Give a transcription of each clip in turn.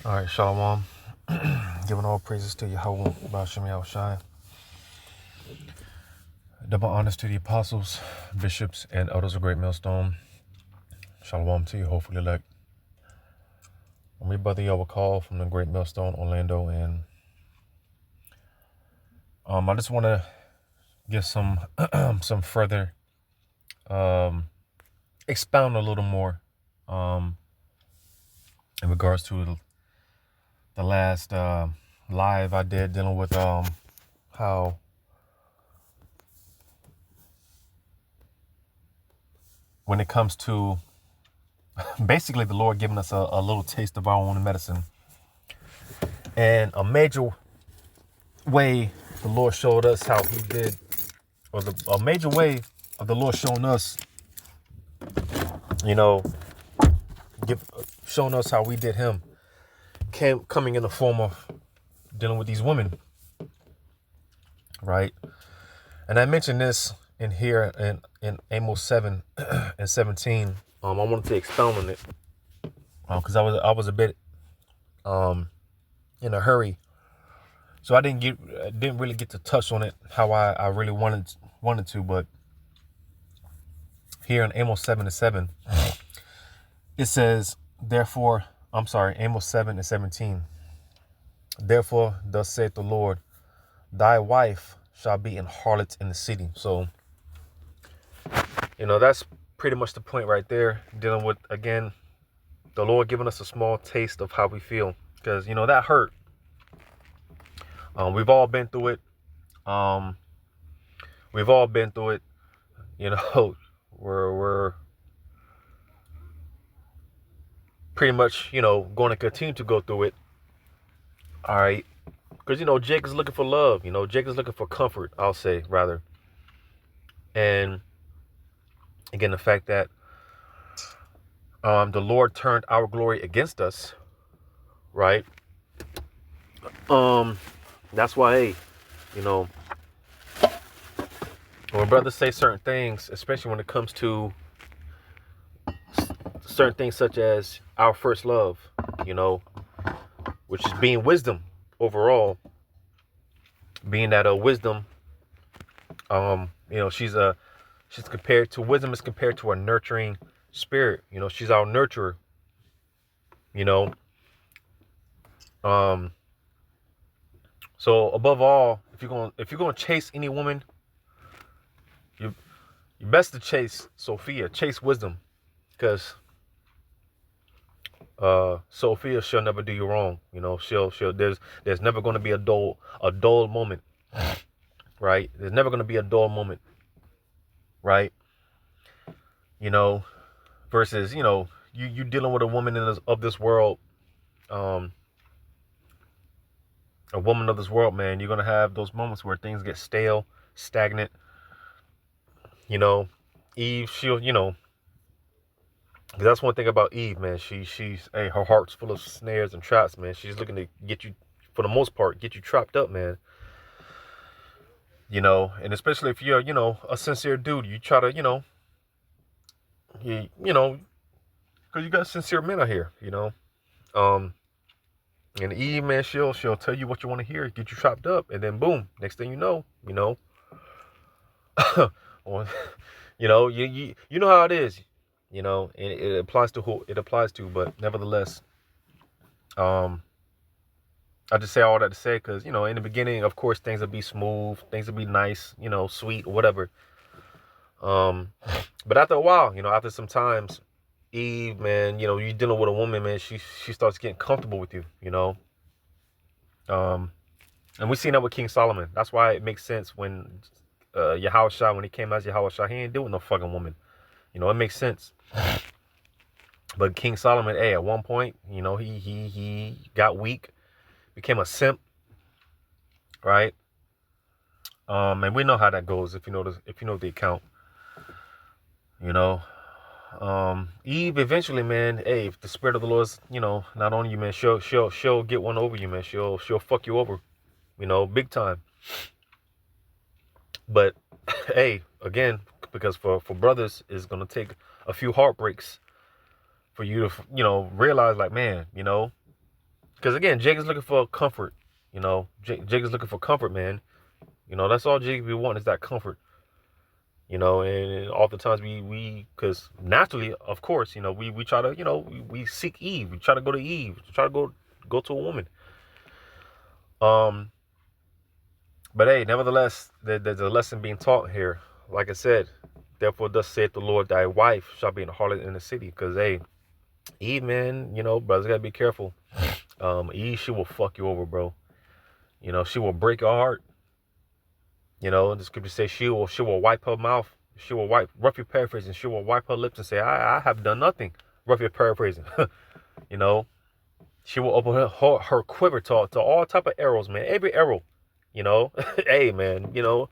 All right, Shalom. Giving all praises to Yahweh, Ba'ashem Yahushai. Double honors to the apostles, bishops, and elders of Great Millstone. Shalom to you, hopefully elect. I'm your brother Yahweh Call from the Great Millstone, Orlando, and I just want to give some some further expound a little more in regards to the last live I did dealing with how when it comes to basically the Lord giving us a little taste of our own medicine. And a major way the Lord showed us how he did, or a major way of the Lord showing us, you know, showing us how we did him, coming in the form of dealing with these women, right? And I mentioned this in here in Amos 7 and 17. I wanted to expound on it because I was a bit in a hurry, so I didn't really get to touch on it how I really wanted to. But here in Amos 7 and 7, it says, Amos 7 and 17. Therefore, thus saith the Lord, thy wife shall be an harlot in the city. So, that's pretty much the point right there, dealing with, again, the Lord giving us a small taste of how we feel. Because, that hurt. We've all been through it. We've all been through it. We're pretty much, going to continue to go through it. All right. Because, Jake is looking for love. Jake is looking for comfort, I'll say, rather. And, again, the fact that the Lord turned our glory against us, right? That's why, hey, when brothers say certain things, especially when it comes to certain things such as our first love, which is being wisdom overall, being that wisdom, she's compared to wisdom is compared to a nurturing spirit. She's our nurturer. So above all, if you're gonna chase any woman, you best to chase Sophia, chase wisdom, because Sophia shall never do you wrong. She'll there's never going to be a dull moment, right? There's never going to be a dull moment, right? Versus you dealing with a woman of this world, a woman of this world, man. You're gonna have those moments where things get stale, stagnant. Eve, because that's one thing about Eve, man. She's her heart's full of snares and traps, man. She's looking to get you, for the most part, get you trapped up, man. And especially if you're, a sincere dude, you try to, because you got sincere men out here, and Eve, man, she'll tell you what you want to hear, get you trapped up, and then boom, next thing you know, or, you know how it is, and it applies to who it applies to, but nevertheless, I just say all that to say, because, in the beginning, of course, things will be smooth, things will be nice, sweet, whatever. But after a while, after some times, Eve, man, you're dealing with a woman, man, she starts getting comfortable with you, and we seen that with King Solomon. That's why it makes sense when Yahushua, when he came as Yahushua, he ain't doing no fucking woman. It makes sense. But King Solomon, hey, at one point, he got weak, became a simp, right? And we know how that goes if you know the account. Eve eventually, man, hey, if the spirit of the Lord is, not on you, man, she'll get one over you, man. She'll fuck you over, big time. But hey, again, because for brothers, it's gonna take a few heartbreaks for you to, realize, like, man, Because again, Jake is looking for comfort. You know, Jake is looking for comfort, man. You know, that's all Jake we want is that comfort. You know, and oftentimes because naturally, of course, you know, we try to, you know, we seek Eve. We try to go to Eve. We try to go to a woman. But hey, nevertheless, there's a lesson being taught here. Like I said, therefore thus saith the Lord, thy wife shall be an harlot in the city. Because hey, Eve, man, you know, brothers gotta be careful. Eve, she will fuck you over, bro. You know, she will break your heart. You know, the scripture says she will wipe her mouth. She will roughly paraphrasing, she will wipe her lips and say, I have done nothing. Roughly paraphrasing. You know, she will open her quiver to all type of arrows, man. Every arrow. You know, hey, man, you know,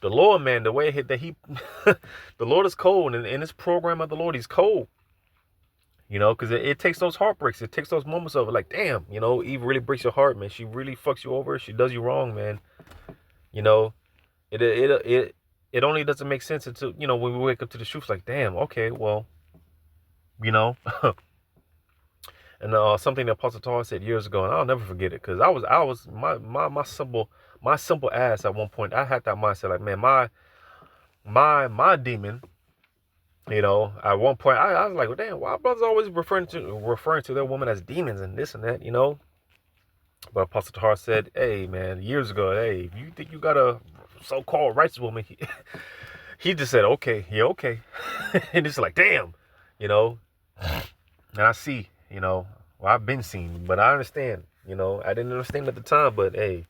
the Lord, man, the way that he, the Lord is cold. And in this program of the Lord, he's cold. You know, because it takes those heartbreaks. It takes those moments of like, damn, you know, Eve really breaks your heart, man. She really fucks you over. She does you wrong, man. You know, it only doesn't make sense until, you know, when we wake up to the truth, like, damn, okay, well, you know. And something that Apostle Paul said years ago, and I'll never forget it, because I was my simple ass at one point. I had that mindset, like, man, my demon, you know, at one point I was like, well, damn, why brothers always referring to their woman as demons and this and that, you know. But Apostle Tahar said, hey, man, years ago, hey, if you think you got a so-called righteous woman, he just said, okay, yeah, okay. And it's like, damn, you know. And I see, you know, well, I've been seen, but I understand, you know. I didn't understand at the time, but hey,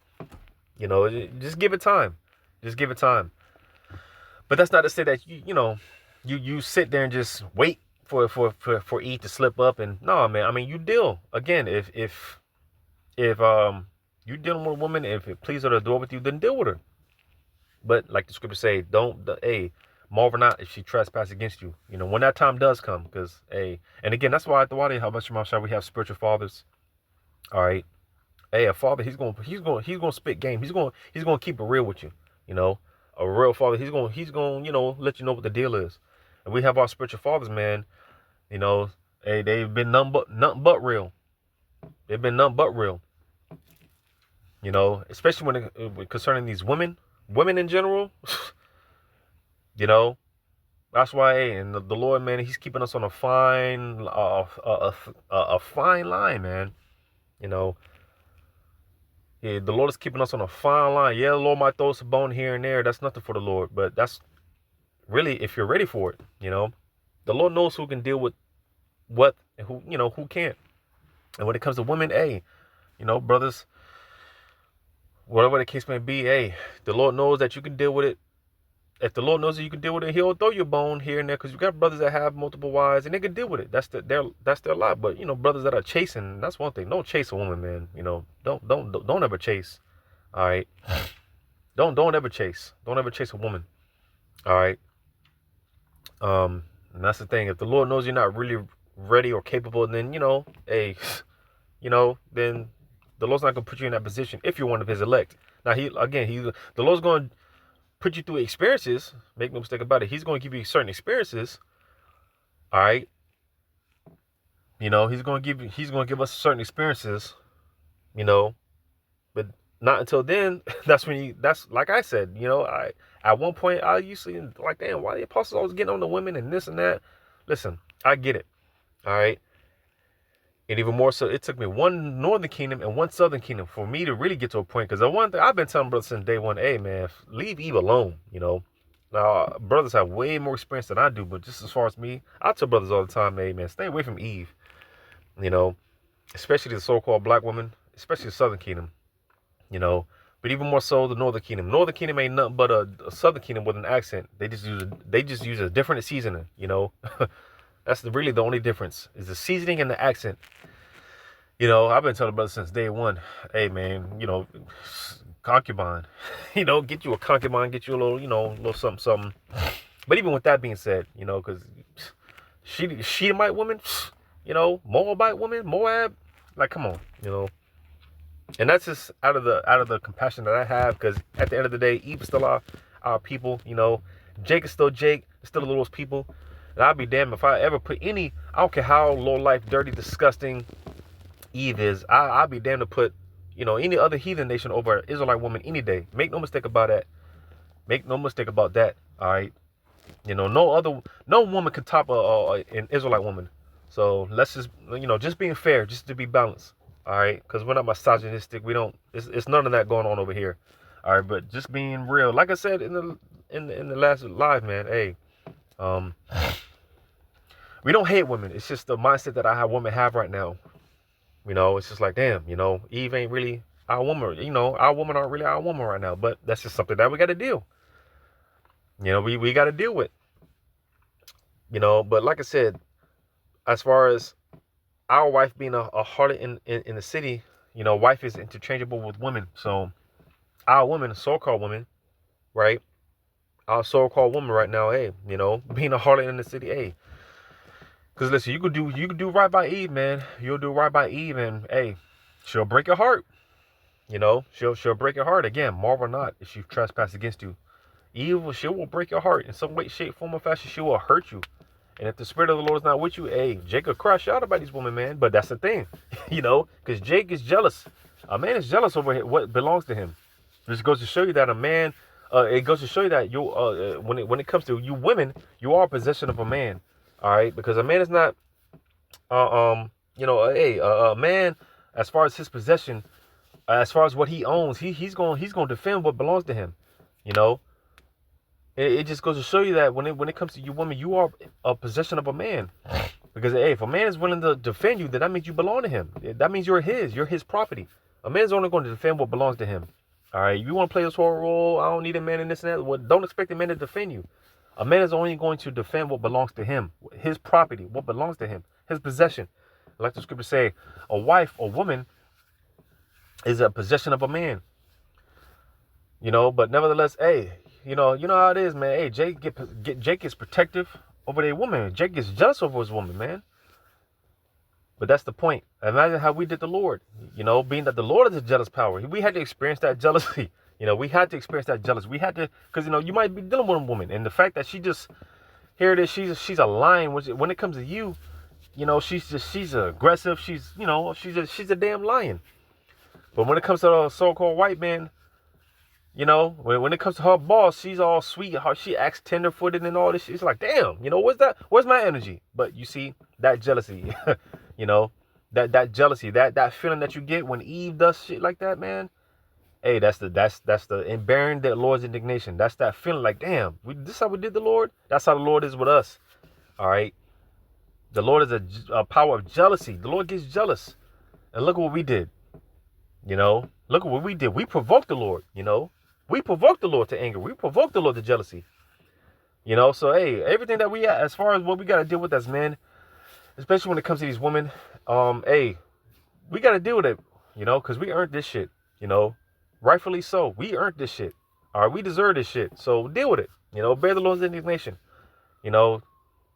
you know, just give it time. Just give it time. But that's not to say that, you know, you sit there and just wait for Eve to slip up. And no, man, I mean, you deal. Again, if you're dealing with a woman, if it pleases her to do with you, then deal with her. But like the scriptures say, hey, marvel not if she trespass against you. You know, when that time does come, because hey, and again, that's why at the Wadi, how much shall we have spiritual fathers? All right, hey, a father, he's gonna spit game. He's gonna keep it real with you. You know, a real father, he's gonna you know, let you know what the deal is. And we have our spiritual fathers, man. You know, hey, they've been nothing but real. They've been nothing but real. You know, especially when concerning these women in general. You know, that's why, hey, and the Lord, man, he's keeping us on a fine line, man. You know, yeah, the Lord is keeping us on a fine line. Yeah, the Lord might throw us a bone here and there. That's nothing for the Lord, but that's really if you're ready for it. You know, the Lord knows who can deal with what and who, you know, who can't. And when it comes to women, hey, you know, brothers, whatever the case may be, hey, the Lord knows that you can deal with it. If the Lord knows that you can deal with it, he'll throw you a bone here and there, because you got brothers that have multiple wives and they can deal with it. That's their lot. But you know, brothers that are chasing, that's one thing. Don't chase a woman, man. You know, don't ever chase. All right. Don't ever chase. Don't ever chase a woman. All right. And that's the thing. If the Lord knows you're not really ready or capable, then you know, hey, you know, then the Lord's not gonna put you in that position if you're one of his elect. Now the Lord's going to put you through experiences. Make no mistake about it. He's going to give you certain experiences. All right. You know, he's going to give us certain experiences, you know, but not until then. That's like I said, you know, at one point I used to like, damn, why the apostles always getting on the women and this and that. Listen, I get it. All right. And even more so, it took me one northern kingdom and one southern kingdom for me to really get to a point. Because the one thing I've been telling brothers since day one, hey, man, leave Eve alone, you know. Now, brothers have way more experience than I do. But just as far as me, I tell brothers all the time, hey, man, stay away from Eve. You know, especially the so-called black woman, especially the southern kingdom, you know. But even more so, the northern kingdom. Northern kingdom ain't nothing but a southern kingdom with an accent. They just use a different seasoning, you know. That's really the only difference, is the seasoning and the accent. You know, I've been telling brothers since day one, hey, man, you know, concubine, you know, get you a concubine, get you a little, you know, a little something. But even with that being said, you know, because Shedemite woman, you know, Moabite woman, Moab, like, come on, you know. And that's just out of the compassion that I have, because at the end of the day, Eve is still our people, you know. Jake is still Jake, still the littlest people. And I'll be damned if I ever put I don't care how low life, dirty, disgusting, Eve is. I'd be damned to put, any other heathen nation over an Israelite woman any day. Make no mistake about that. Make no mistake about that. All right. No woman can top an Israelite woman. So let's just, just being fair, just to be balanced. All right. Because we're not misogynistic. We don't, it's none of that going on over here. All right. But just being real, like I said in the last live, man, hey, we don't hate women. It's just the mindset that women have right now. It's just like, damn, Eve ain't really our woman. Our women aren't really our woman right now. But that's just something that we got to deal. We got to deal with. But like I said, as far as our wife being a harlot in the city, wife is interchangeable with women. So our woman, so-called woman, right? Our so-called woman right now, hey, being a harlot in the city, hey. Because listen, you could do right by Eve, man. You'll do right by Eve, and hey, she'll break your heart. She'll break your heart again. Marvel not if she trespass against you. Eve, she will break your heart in some way, shape, form, or fashion. She will hurt you. And if the spirit of the Lord is not with you, hey, Jacob cries out about these women, man. But that's the thing, because Jake is jealous. A man is jealous over what belongs to him. This goes to show you that a man, it goes to show you that you, when it comes to you women, you are a possession of a man. All right, because a man is not, a man, as far as his possession, as far as what he owns, he's going to defend what belongs to him. It just goes to show you that when it comes to you women, you are a possession of a man. Because hey, if a man is willing to defend you, then that means you belong to him. That means you're his property. A man's only going to defend what belongs to him. All right, you want to play this whole role? I don't need a man in this and that. Well, don't expect a man to defend you. A man is only going to defend what belongs to him, his property, what belongs to him, his possession. Like the scriptures say, a wife or woman is a possession of a man. But nevertheless, hey, you know how it is, man. Hey, Jake is protective over their woman. Jake is jealous over his woman, man. But that's the point. Imagine how we did the Lord. Being that the Lord is a jealous power, we had to experience that jealousy. We had to experience that jealousy. We had to, because you might be dealing with a woman, and the fact that here it is, she's a lion. When it comes to you, she's aggressive. She's a damn lion. But when it comes to a so-called white man, when it comes to her boss, she's all sweet. She acts tender-footed and all this. She's like, damn, where's my energy? But you see that jealousy, that jealousy, that feeling that you get when Eve does shit like that, man. Hey, that's the bearing the Lord's indignation. That's that feeling like, damn, this is how we did the Lord. That's how the Lord is with us. All right. The Lord is a power of jealousy. The Lord gets jealous. And look at what we did. Look at what we did. We provoked the Lord, We provoked the Lord to anger. We provoked the Lord to jealousy. So hey, everything that we, as far as what we got to deal with as men, especially when it comes to these women, hey, we got to deal with it, because we earned this shit, rightfully so. We earned this shit. All right, we deserve this shit. So deal with it, bear the Lord's indignation,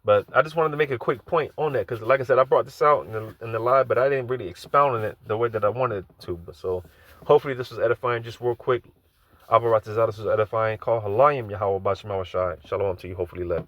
But I just wanted to make a quick point on that, because like I said, I brought this out in the live, but I didn't really expound on it the way that I wanted to. But so hopefully this was edifying. Just real quick, Abaratazadis was edifying. Call Halayim Yahweh Bashimawashai. Shalom to you. Hopefully let.